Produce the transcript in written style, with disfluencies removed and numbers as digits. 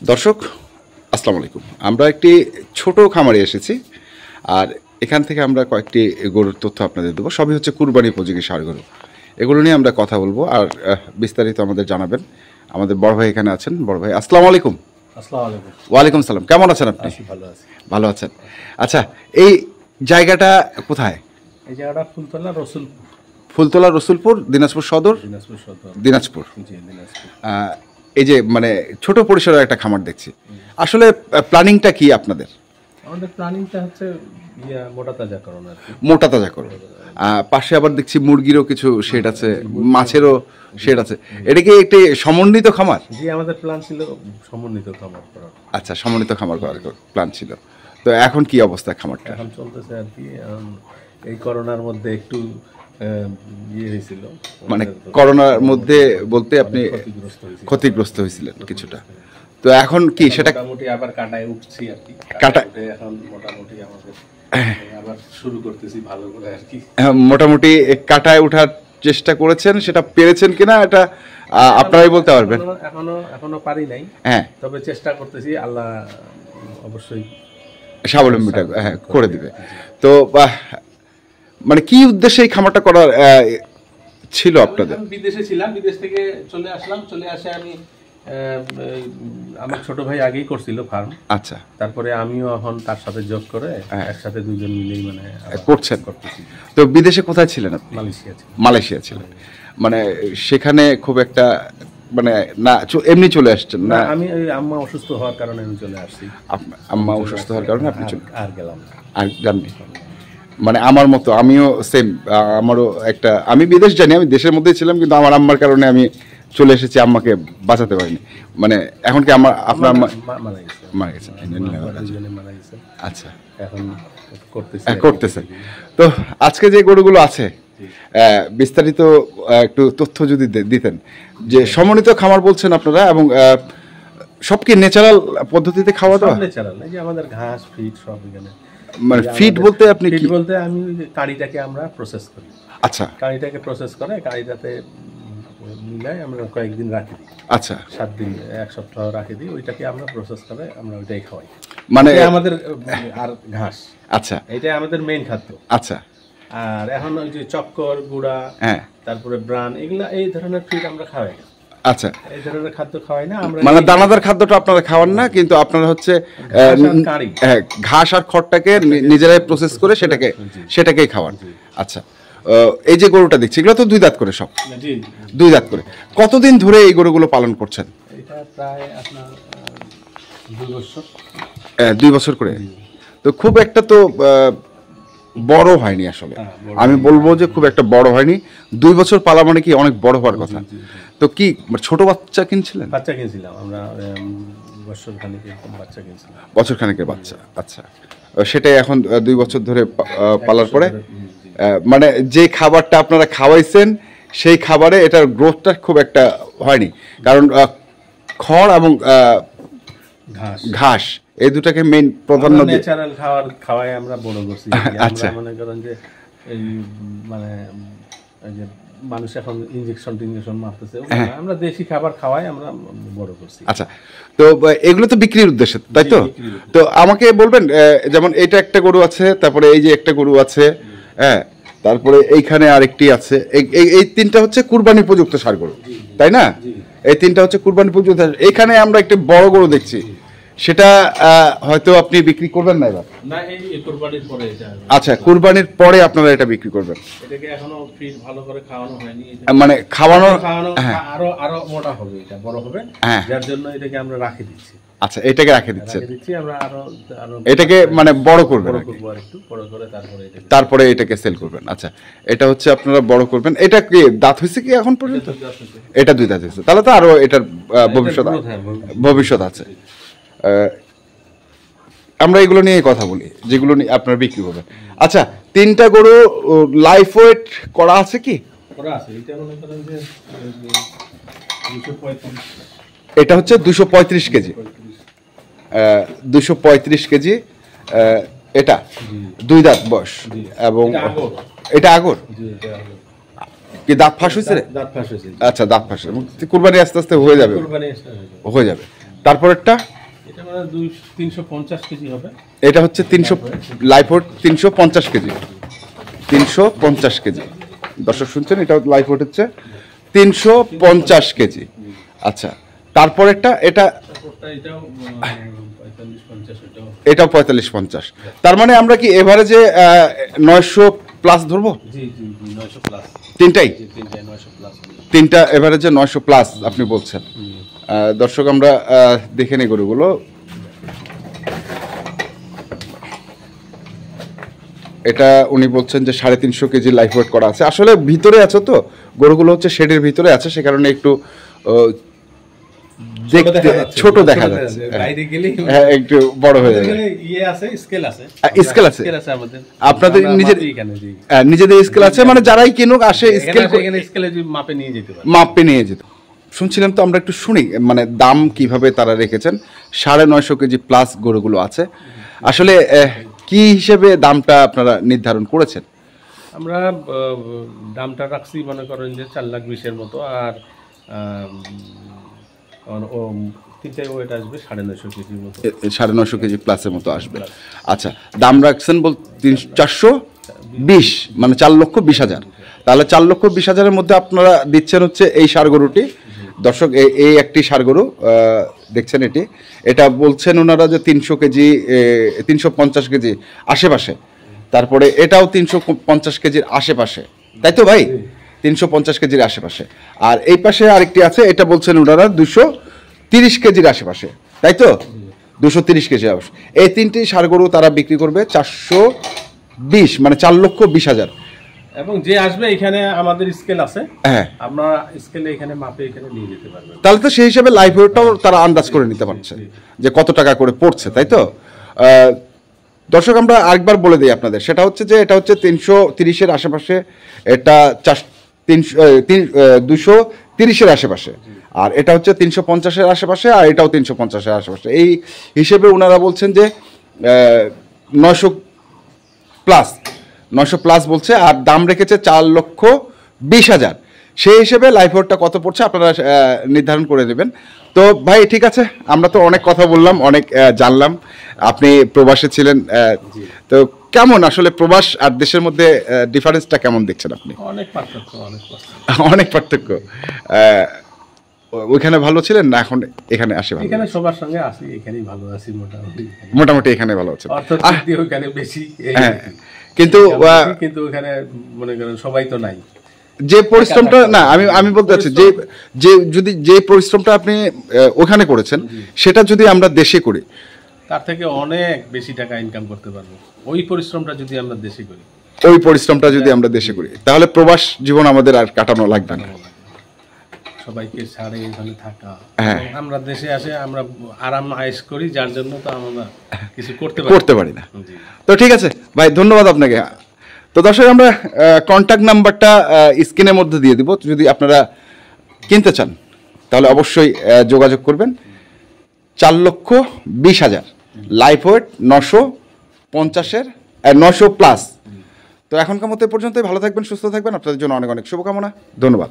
দর্শক আসসালামু আলাইকুম। আমরা একটি ছোট খামারে এসেছি, আর এখান থেকে আমরা কয়েকটি গরুর তথ্য আপনাদের দেবো। সবই হচ্ছে কুরবানি উপযোগী ষাঁড় গরু। এগুলো নিয়ে আমরা কথা বলবো, আর বিস্তারিত আমাদের জানাবেন। আমাদের বড় ভাই এখানে আছেন। বড় ভাই আসসালামু আলাইকুম। আসসালামু আলাইকুম। ওয়ালাইকুম সালাম। কেমন আছেন আপনি? ভালো আছি। ভালো আছেন। আচ্ছা, এই জায়গাটা কোথায়? এই জায়গাটা ফুলতলা রসুলপুর। ফুলতলা রসুলপুর, দিনাজপুর সদর। দিনাজপুর। এই যে মানে ছোট পরিসরের একটা খামার দেখছি, আসলে প্ল্যানিংটা কি আপনাদের? আমাদের প্ল্যানিংটা হচ্ছে মোটা তাজাকরণ আর কি। মোটা তাজাকরণ। পাশে আবার দেখছি মুরগিরও কিছু শেড আছে, মাছেরও শেড আছে। এটা কি একটি সমন্বিত খামার? জি, আমাদের প্ল্যান ছিল সমন্বিত খামার করার। আচ্ছা, সমন্বিত খামার করার প্ল্যান ছিল। তো এখন কি অবস্থা খামারটা? এখন চলতেছে আর কি। এই করোনার মধ্যে একটু হয়েছিল, মানে করোনার মধ্যে বলতে আপনি ক্ষতিগ্রস্ত হয়েছিলেন কিছুটা। তো এখন কি সেটা মোটামুটি আবার কাটায় উঠছি আর কি। এখন মোটামুটি আমাদের আবার শুরু করতেছি ভালো করে আর কি। মোটামুটি কাটায় ওঠার চেষ্টা করেছেন, সেটা পেরেছেন কিনা এটা আপনারাই বলতে পারবেন। এখনো পারি নাই, হ্যাঁ, তবে চেষ্টা করতেছি। আল্লাহ অবশ্যই স্বাবলম্বীটা করে দিবে। তো মানে কি উদ্দেশ্যে এই খামারটা করার ছিল আপনাদের? বিদেশে ছিলাম, বিদেশ থেকে চলে আসলাম। চলে আসে আমি, আমার ছোট ভাই আগেই করছিল ফার্ম। আচ্ছা, তারপরে আমিও এখন তার সাথে যোগ করে একসাথে দুইজন মিলেই মানে করতেছি। তো বিদেশে কোথায় ছিলেন আপনি? মালয়েশিয়া ছিলেন। মানে সেখানে খুব একটা মানে না এমনি চলে আসছেন না? আমি ওই আম্মা অসুস্থ হওয়ার কারণে আমি চলে আসছি। আম্মা অসুস্থ হওয়ার কারণে আপনি চলে আর গেলাম আর জাননি? মানে আমার মতো আমিও সেম। আমারও একটা, আমি বিদেশ জানি, আমি দেশের মধ্যেই ছিলাম, কিন্তু আমার আম্মার কারণে আমি চলে এসেছি। আম্মাকে বাঁচাতে পারিনি। মানে এখন কি আপনার মারা গেছেন? আচ্ছা, এখন করতেছেন। তো আজকে যে গরুগুলো আছে বিস্তারিত একটু তথ্য যদি দিতেন। যে সমন্বিত খামার বলছেন আপনারা, এবং সব কি ন্যাচারাল পদ্ধতিতে খাওয়া দাওয়া? ন্যাচারাল, এই যে আমাদের ঘাস ফিড সব এখানে। মানে ফিড বলতে আপনি কি বলতে? আমি কাড়িটাকে আমরা প্রসেস করি। আচ্ছা, কাড়িটাকে প্রসেস করে কাড়িটাতে মিলাই আমরা কয়েকদিন রাখি দিই। আচ্ছা, 7 দিন 1 সপ্তাহ রাখি দিই। ওইটাকে আমরা প্রসেস করে আমরা ওইটাই খাওয়াই। মানে আমাদের আর ঘাস, আচ্ছা, এটাই আমাদের মেইন খাদ্য। আচ্ছা। আর এখন ওই যে চক্কর, গুড়া, তারপরে ব্রান, এগুলা এই ধরনের ফিড আমরা খাওয়াই না। আচ্ছা, এই ধরনের খাদ্য খাওয়াই না আমরা। মানে দানাদার খাদ্যটা আপনারা খাওয়ান না, কিন্তু আপনারা হচ্ছে ঘাস আর খড়টাকে নিজেরাই প্রসেস করে সেটাকেই খাওয়ান। আচ্ছা, এই যে গরুটা দেখছি, এগুলো তো 2 দাঁত করে সব? 2 দাঁত করে। কতদিন ধরে এই গরুগুলো পালন করছেন? এটা প্রায় আপনার 2 বছর। 2 বছর করে। তো খুব একটা তো বড় হয়নি আসলে। আমি বলবো যে খুব একটা বড় হয়নি। 2 বছর পালা মানে কি অনেক বড় হওয়ার কথা। তো কি ছোট বাচ্চা কিনছিলেন? বাচ্চা কিনছিলাম আমরা, বছর খানিকের বাচ্চা। আচ্ছা, সেটাই এখন 2 বছর ধরে পালার পরে মানে যে খাবারটা আপনারা খাওয়াইছেন সেই খাবারে এটার গ্রোথটা খুব একটা হয়নি, কারণ খড় এবং ঘাস এই দুটাকে মেইন প্রাধান্য দিয়ে ন্যাচারাল খাওয়াই আমরা বড় করছি। আচ্ছা, মনে করেন যে এই মানে এই যে মানুষ এখন ইনজেকশন মারতেছে, আমরা দেশি খাবার খাওয়াই আমরা বড় করছি। আচ্ছা, তো এগুলো তো বিক্রির উদ্দেশ্যে, তাই তো? তো আমাকে বলবেন, যেমন এটা একটা গরু আছে, তারপরে এই যে একটা গরু আছে, হ্যাঁ, তারপরে এইখানে আরেকটি আছে। এই 3টা হচ্ছে কুরবানি উপযুক্ত ষাঁড় গরু, তাই না? এই 3টা হচ্ছে কুরবানি উপযুক্ত। এখানে আমরা একটা বড় গরু দেখছি, সেটা হয়তো আপনি বিক্রি করবেন না এবার? না, এই কুরবানির পরে। আচ্ছা, কুরবানির পরে আপনারা এটা বিক্রি করবেন? এটাকে এখনো ফিড ভালো করে খাওয়ানো হয়নি। মানে খাওয়ানো আরো মোটা হবে, এটা বড় হবে, যার জন্য এটাকে আমরা রাখি দিচ্ছি। আচ্ছা, এটাকে রাখে দিচ্ছেন? আমরা আরো এটাকে মানে বড় করবেন, একটু বড় করে তারপরে এটাকে সেল করবেন। আচ্ছা, এটা হচ্ছে আপনারা বড় করবেন। এটা কি দাঁত হয়েছে কি এখন পর্যন্ত? এটা 2 দাঁত হয়েছে, তাহলে তো আরো এটার ভবিষ্যৎ আছে। আমরা এগুলো নিয়ে কথা বলি, যেগুলো নিয়ে আপনারা বিক্রি করবেন। আচ্ছা, 3টা গরু লাইফ ওয়েট করা আছে কি? এটা হচ্ছে 235 কেজি। 235 কেজি। এটা 2 দাঁত বয়স, এবং এটা আগর কি দাঁত ফাঁস হয়েছে? দাঁত ফাঁস হয়েছে। আচ্ছা, দাঁত ফাঁস, কুরবানি আস্তে আস্তে হয়ে যাবে। তারপরেরটা এটা মানে 350 কেজি হবে। এটা হচ্ছে 300 লাইফওয়েট 350 কেজি, 350 কেজি। দর্শক শুনছেন, এটা লাইফওয়েট হচ্ছে 350 কেজি। আচ্ছা, তারপরেরটা এটা এটাও 45-50 এটাও 45-50। তার মানে আমরা কি এভারেজে 900 প্লাস ধরবো? জি জি 900 প্লাস তিনটাই, তিনটায় 900 প্লাস। তিনটা এভারেজে 900 প্লাস আপনি বলছেন। দর্শক আমরা দেখে নিই গরুগুলো। এটা উনি বলছেন যে 350 কেজি লাইফ ওয়েট করা আছে। আসলে ভিতরে আছে তো, গরুগুলো হচ্ছে শেডের ভিতরে আছে, সে কারণে একটু দেখতে ছোট দেখা যাচ্ছে, বাইরে গেলে হ্যাঁ একটু বড় হয়ে যাবে। ইয়ে আছে, স্কেল আছে, স্কেল আছে আমাদের, আপনাদের নিজেদের স্কেল আছে, মানে যারাই কিনুক আসে স্কেল স্কেলে মাপে নিয়ে যেতে পারে, মাপে নিয়ে যেতে। শুনছিলাম তো, আমরা একটু শুনি মানে দাম কিভাবে তারা রেখেছেন। 950 কেজি প্লাস গরুগুলো আছে। আসলে কি হিসেবে দামটা আপনারা নির্ধারণ করেছেন? আমরা দামটা রাখছি মনে করেন যে 4,20,000 মতো। আর ও তিনটাই ওয়েট আসবে 950 কেজির মতো, 950 কেজি প্লাসের মতো আসবে। আচ্ছা, দাম রাখছেন বল 420, মানে 4,20,000। তাহলে 4,20,000-এর মধ্যে আপনারা দিচ্ছেন হচ্ছে এই ষাঁড় গরুটি। দর্শক এই একটি ষাঁড় গরু দেখছেন, এটা বলছেন ওনারা যে 300 কেজি 350 কেজি আশেপাশে। তারপরে এটাও 350 কেজির আশেপাশে, তাই তো ভাই? 350 কেজির আশেপাশে। আর এই পাশে আরেকটি আছে, এটা বলছেন ওনারা 230 কেজির আশেপাশে, তাই তো? 230 কেজি আশেপাশে। এই তিনটি ষাঁড় গরু তারা বিক্রি করবে 420, মানে 4,20,000। এবং যে আসবে এখানে আমাদের স্কেল আছে, হ্যাঁ, আমরা স্কেলে এখানে মাপে এখানে নিয়ে যেতে পারবেন। তাহলে তো সেই হিসাবে লাইফ ওয়েটটাও তারা আন্দাজ করে নিতে পারছে যে কত টাকা করে পড়ছে, তাই তো? দর্শক আমরা আরেকবার বলে দিই আপনাদের, সেটা হচ্ছে যে এটা হচ্ছে 330-এর আশেপাশে, এটা 230-এর আশেপাশে, আর এটা হচ্ছে 350-এর আশেপাশে, আর এটাও 350-এর আশেপাশে। এই হিসেবে ওনারা বলছেন যে 900 প্লাস বলছে, আর দাম রেখেছে 4,20,000। সেই হিসেবে লাইফ ওয়েটটা কত পড়ছে আপনারা নির্ধারণ করে দেবেন। তো ভাই ঠিক আছে, আমরা তো অনেক কথা বললাম, অনেক জানলাম। আপনি প্রবাসে ছিলেন, তো কেমন আসলে প্রবাস আর দেশের মধ্যে ডিফারেন্সটা কেমন দেখছেন আপনি? অনেক পার্থক্য। ওইখানে ভালো ছিলেন না এখন এখানে আসে ভালো? এখানে সবার সঙ্গে আসি, এখানেই ভালো আছি মোটামুটি এখানে ভালো আছে। ওখানে বেশি, কিন্তু ওখানে মনে করেন সবাই তো নাই। যে পরিশ্রমটা না, আমি বলতে চাচ্ছি যে পরিশ্রমটা আপনি ওখানে করেছেন, সেটা যদি আমরা দেশে করি তার থেকে অনেক বেশি টাকা ইনকাম করতে পারবো। ওই পরিশ্রমটা যদি আমরা দেশে করি, তাহলে প্রবাস জীবন আমাদের আর কাটানো লাগবে না। সবাইকে ছাড়ে এখানে থাকা, আমরা দেশে আসে আমরা আরাম আয়েশ করি, যার জন্য তো আমরা কিছু করতে পারি না। তো ঠিক আছে ভাই, ধন্যবাদ আপনাকে। তো দর্শক আমরা কন্ট্যাক্ট নাম্বারটা স্ক্রিনের মধ্যে দিয়ে দিব, যদি আপনারা কিনতে চান তাহলে অবশ্যই যোগাযোগ করবেন। 4,20,000 লাইফ ওয়েট, 950-এর 900 প্লাস। তো এখনকার মতো পর্যন্তই। ভালো থাকবেন, সুস্থ থাকবেন, আপনাদের জন্য অনেক অনেক শুভকামনা। ধন্যবাদ।